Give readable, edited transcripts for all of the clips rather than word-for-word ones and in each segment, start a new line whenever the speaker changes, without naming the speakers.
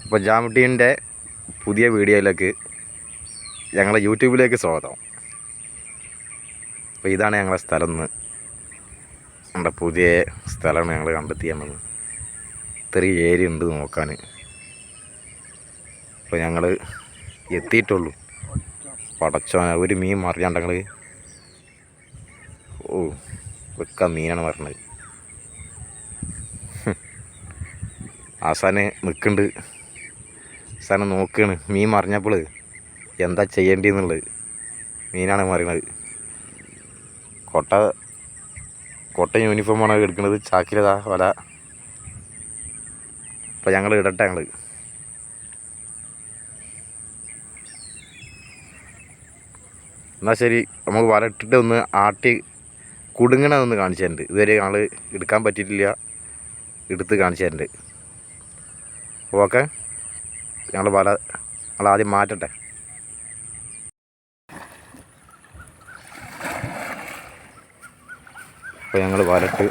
അപ്പോൾ ജാമുട്ടീൻ്റെ പുതിയ വീഡിയോയിലേക്ക് ഞങ്ങളെ യൂട്യൂബിലേക്ക് സ്വാഗതം. അപ്പോൾ ഇതാണ് ഞങ്ങളെ സ്ഥലം. നമ്മുടെ പുതിയ സ്ഥലമാണ് ഞങ്ങൾ കണ്ടെത്തിയത്. ഇത്രയും ഏരിയ ഉണ്ട് നോക്കാൻ. അപ്പോൾ ഞങ്ങൾ എത്തിയിട്ടുള്ളൂ. പടച്ചോനെ, ഒരു മീൻ മറിയാണ്ട് ഞങ്ങൾ വെക്കാൻ മീനാണ് പറഞ്ഞത്. ആസാന് നിൽക്കുന്നുണ്ട്. ആസാനം നോക്കുകയാണ് മീൻ മറിഞ്ഞപ്പോൾ എന്താ ചെയ്യേണ്ടതെന്നുള്ളത്. മീനാണ് മറിയണത്. കോട്ട യൂണിഫോമാണ് എടുക്കുന്നത്. ചാക്കിലതാ വല. അപ്പോൾ ഞങ്ങൾ ഇടട്ടെ. എന്നാൽ ശരി, നമുക്ക് വല ഇട്ടിട്ട് ഒന്ന് ആട്ടി കുടുങ്ങണമെന്ന് കാണിച്ചു തരുന്നുണ്ട്. ഇതുവരെ ഞങ്ങൾ എടുക്കാൻ പറ്റിയിട്ടില്ല. എടുത്ത് കാണിച്ചു തരുന്നുണ്ട്. ഓക്കെ, ഞങ്ങൾ ആദ്യം മാറ്റട്ടെ. അപ്പോൾ ഞങ്ങൾ വലട്ട്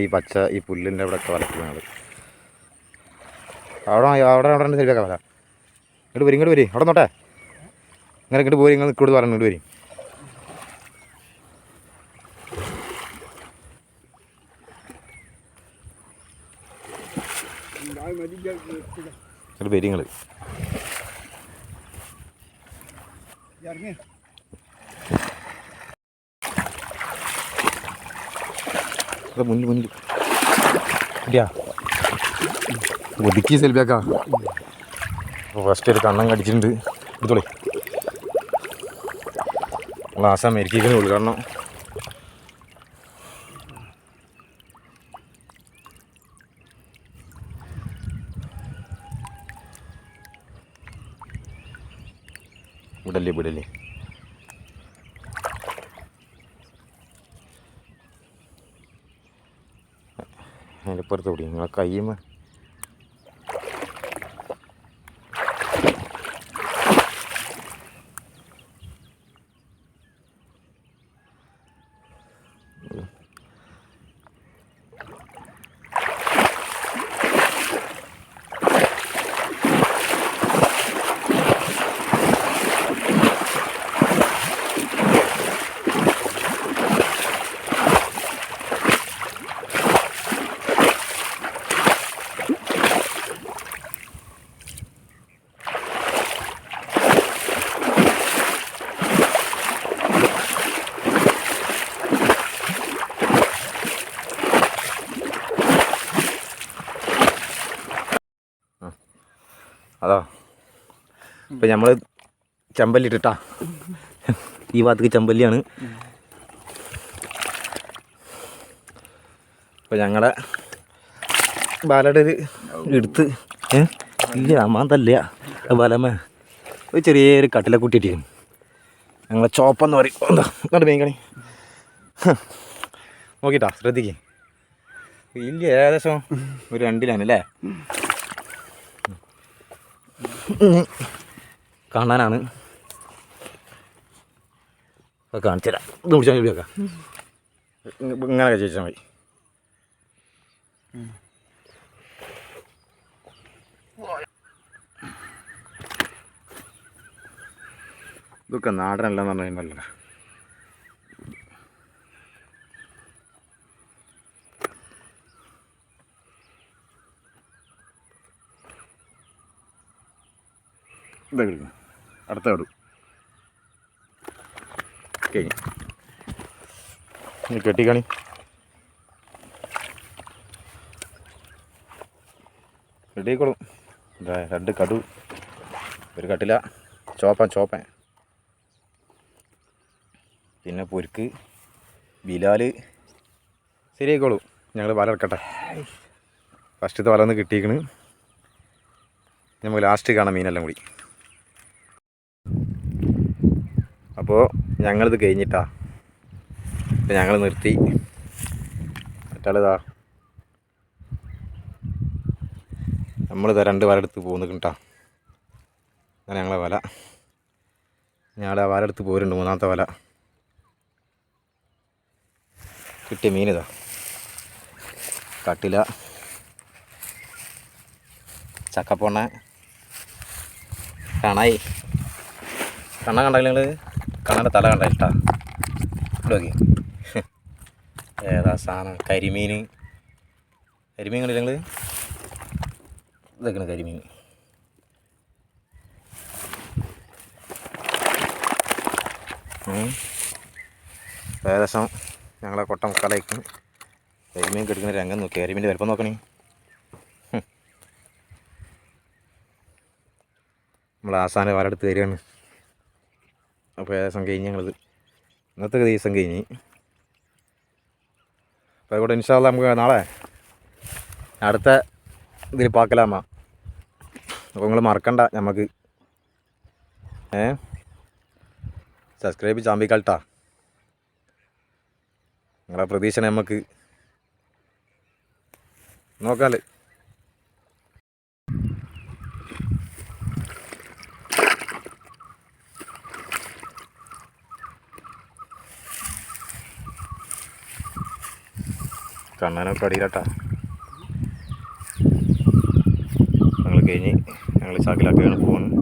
ഈ പച്ച ഈ പുല്ലിൻ്റെ അവിടെ ഒക്കെ വലട്ട് ഞങ്ങൾ അവിടെ ശരിയാക്കാം. വല ഇങ്ങോട്ട് വരി അവിടെ നോട്ടെ. ഇങ്ങോട്ട് പോരി. നിങ്ങൾ നിൽക്കോട് പറഞ്ഞു. ഇങ്ങോട്ട് വരി. ഇങ്ങോട്ട് വരി. മുന്നിൽ ഇല്ല ഒതുക്കി സെൽഫിയാക്കാം. ഫസ്റ്റ് ഒരു കണ്ണം കടിച്ചിട്ടുണ്ട്. എടുത്തോളി. ഗ്ലാസ് അമേരിക്കയ്ക്ക് ഉദ്ഘാടനം. വിടല്ലേ അതിൻ്റെ പുറത്ത് പിടി. നിങ്ങളെ കയ്യുമ്മ അതാ. ഇപ്പം നമ്മൾ ചെമ്പല്ലി ഇട്ടിട്ടാ. ഈ ഭാഗത്തേക്ക് ചെമ്പല്ലിയാണ്. ഇപ്പം ഞങ്ങളെ ബാലയുടെ എടുത്ത് ഇല്ല അമ്മാന്തല്ല ബലമേ ഒരു ചെറിയൊരു കട്ടിലെ കൂട്ടിയിട്ടിരിക്കും. ഞങ്ങളെ ചോപ്പെന്ന് പറയും. എന്താ കണ്ട് മേങ്കണി നോക്കിട്ടാ. ശ്രദ്ധിക്കേ. ഇല്ല ഏകദേശം ഒരു 2 കാണാനാണ്. കാണിച്ചു തരാം. ഇത് കുടിച്ചാൽ ചോദിക്കാം. ഇങ്ങനെയൊക്കെ ചോദിച്ചാൽ മതി. ഇതൊക്കെ നാടനല്ലെന്ന് പറഞ്ഞിട്ടുണ്ടല്ലോ. ഇതാ കിടക്കുന്നു. അടുത്ത വിടും കഴിഞ്ഞു. കെട്ടിക്കണി. റെഡിയായിക്കോളും. 2 കടു, ഒരു കട്ടില, ചോപ്പൻ പിന്നെ പൊരുക്ക്, ബിലാല്. ശരിയായിക്കോളൂ. ഞങ്ങൾ വല ഇറക്കട്ടെ. ഫസ്റ്റത്തെ വല ഒന്ന് കിട്ടിയിരിക്കണ്. നമുക്ക് ലാസ്റ്റ് കാണാം മീനെല്ലാം കൂടി. അപ്പോൾ ഞങ്ങളിത് കഴിഞ്ഞിട്ടാ. അപ്പം ഞങ്ങൾ നിർത്തി. മറ്റാളിതാ നമ്മളിതാ 2 വല എടുത്ത് പോകുന്നുണ്ടാ. അങ്ങനെ ഞങ്ങളെ വല വല എടുത്ത് പോരുന്നുണ്ട്. 3ാമത്തെ വല കിട്ടിയ മീനിതാ. കട്ടില ചക്കപ്പൊണ്ണ കണായി കണ്ണ കണ്ടെങ്കിൽ നിങ്ങൾ കണ്ണൻ്റെ തല കണ്ട ഇഷ്ടാ ഇവിടെ നോക്കി ഏതാ സാധനം കരിമീൻ കണ്ടില്ല നിങ്ങൾ ഇതൊക്കെയാണ് കരിമീൻ ഏകദേശം ഞങ്ങളെ കൊട്ട മുക്കാലായിരിക്കും കരിമീൻ കെടുക്കുന്ന രംഗം നോക്കി കരിമീൻ്റെ വലുപ്പം നോക്കണേ നമ്മൾ ആസാന വലടുത്ത് തരികയാണ് അപ്പോൾ ഏകദേശം കഴിഞ്ഞ് ഞങ്ങളിത് ഇന്നത്തെ ദിവസം കഴിഞ്ഞ് അപ്പോൾ ഇവിടെ ഇൻഷാല്ലാ നമുക്ക് നാളെ അടുത്ത ഇതിൽ പാക്കലാമ്മ അപ്പോൾ നിങ്ങൾ മറക്കണ്ട നമുക്ക് സബ്സ്ക്രൈബ് ചാമ്പിക്കാൾട്ടാ നിങ്ങളെ പ്രതീക്ഷ നമുക്ക് നോക്കാമല്ലേ കണ്ണനൊക്കെ അടിയിലട്ടാ ഞങ്ങൾ കഴിഞ്ഞ് ഞങ്ങൾ ചാക്കിലാക്കുകയാണ് പോകുന്നത്